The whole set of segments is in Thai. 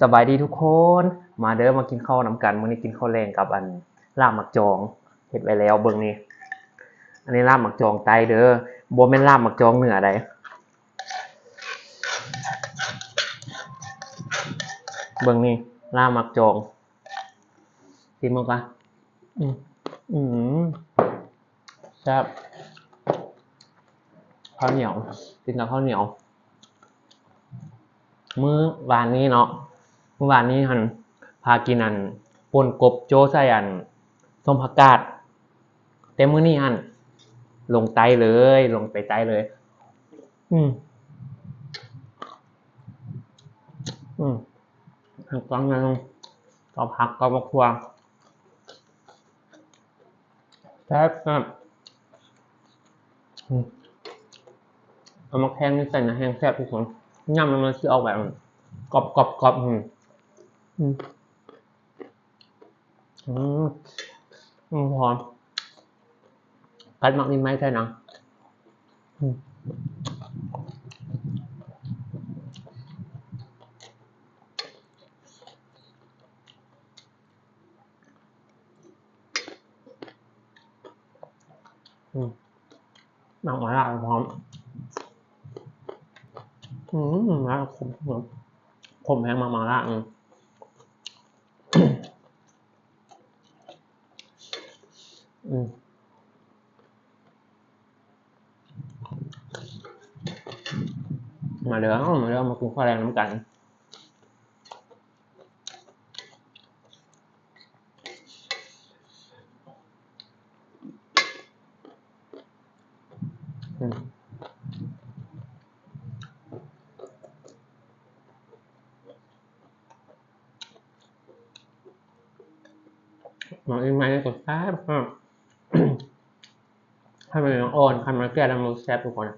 สบายดีทุกคนมาเด้อมากินข้าวน้ำกันมื้อนี้กินข้าวแรงกับลาบหมักจองเฮ็ดไว้แล้วเบิ่งนี่อันนี้ลาบหมักจองไตเด้อบ่แม่นลาบหมักจองเนื้อใดเบิ่งนี่ลาบหมักจองกินมื้อก่อนอือแซ่บข้าวเหนียวกินกับข้าวเหนียวมื้อวานนี้เนาะมื้อวานนี้หั่นพากินป่นกบโจ้ใส่ส้มผักกาดแต่มื้อนี้หั่นลงไตเลยลงไปไตเลยทางกลางนั้นก็ผักก็มะครัวแซ่บเอามาแห้งนี่ใส่นะแห้งแซ่บทุกคนย่ำมันสิออกแบบกรอบๆพอกัดมักนี่ไม่ใช่นะหนักมาละพร้อมมาขมแห้งมาละมาเด้อมากินข้าวแรงน้ำกันหมักเองไหมก็แซ่บให้มันอ่อนให้มันแก่แล้วมันแซ่บทุกคน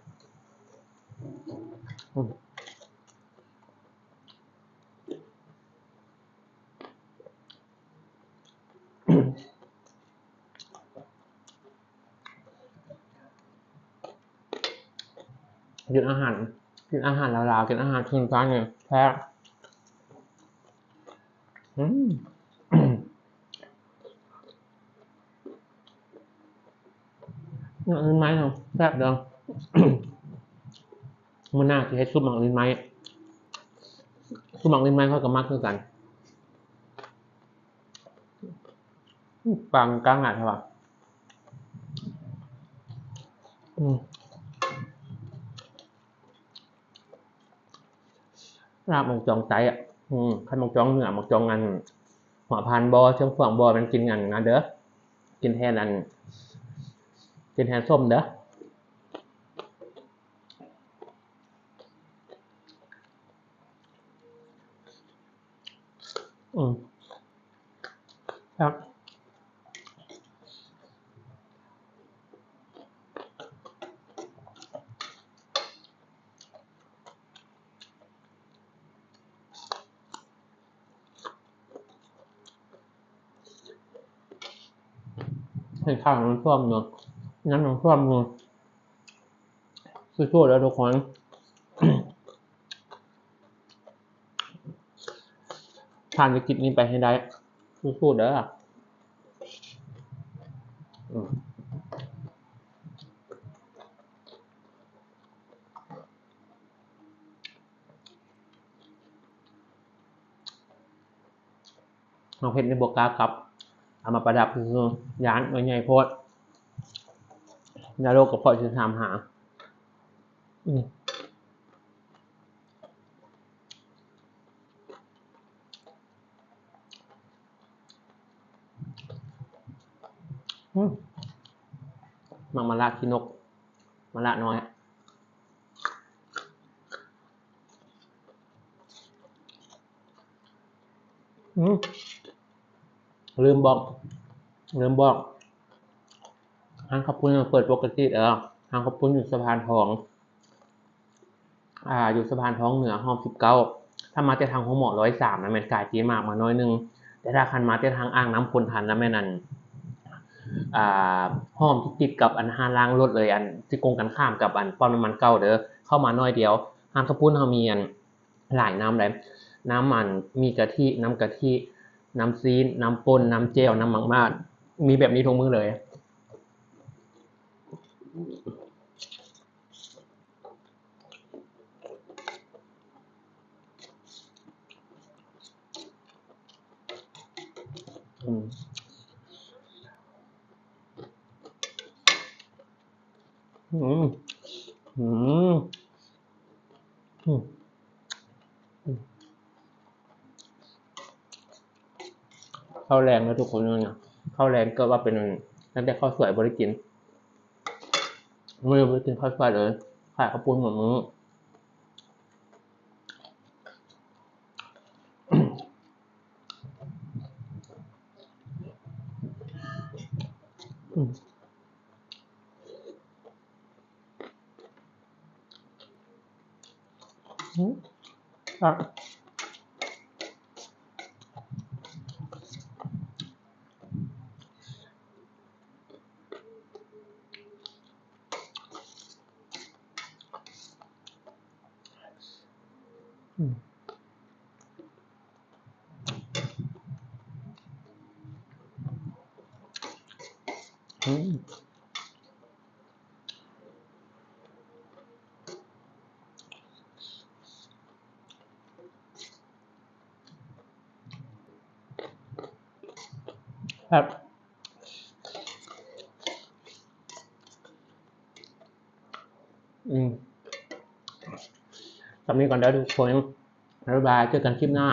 กินอาหารลาวๆกินอาหารพื้นบ้านเนี่ยแซ่บลิ้นไม้เนาะแซ่บเด้อมื้อหน้าสิเฮ็ดซุปหมักลิ้นไม้เขาก็มักคือกันปังกลางอ่ะใช่ป่ะลาบหมกจองไตอ่ะคันหมกจองเนื้อหมกจองหัวพานบ่เชิงฝั่งบ่มันกินกันนะเด้อกินแทนส้มเด้อครับให้ข้าวมันท่วมเนาะงั้นมันท่วมเนาะสู้ๆแล้วทุกคนผ่านวิกฤตนี้ไปให้ได้สู้ๆเด้อเอาเพชรในบวกกากับเอามาประดับคือยานใหญ่โพดยาโลกกับพ่อชื่อถามหามังมาละขี้นกมาละน้อยลืมบอกทางขอบคุณเปิดปกติทางขอบคุณอยู่สะพานทองอยู่สะพานทองเหนือห้อง19ถ้ามาแต่ทางหัวหมอ103นะแม่นกายจีมากมาน้อยนึงแต่ถ้าคันมาแต่ทางอ่างน้ำพลทันนะแม่นั่นห้อมที่ติดกับห้างล้างรถเลยที่กงกันข้ามกับปั๊มน้ำมันเก่าเด้อเข้ามาน้อยเดียวทางขอบคุณเฮามีหลายน้ำเลย น้ำมันมีกะทิน้ำกะทิน้ำซีนน้ำป่นน้ำเจลน้ำหมักมาดมีแบบนี้ทุกมื้อเลยอืมอืมอืมอืมข้าวแรงนะทุกคนเนี่ยข้าวแรงก็ว่าเป็นตั้งแต่ข้าวสวยบริกินไม่ได้บริกินข้าวสวยเลยขายข้าวปุ้นหมดมื้ออืมอืมอ่ะอืมอืมครับอืมตอนนี้ก่อนได้ทุกคนบ๊ายบายเจอกันคลิปหน้า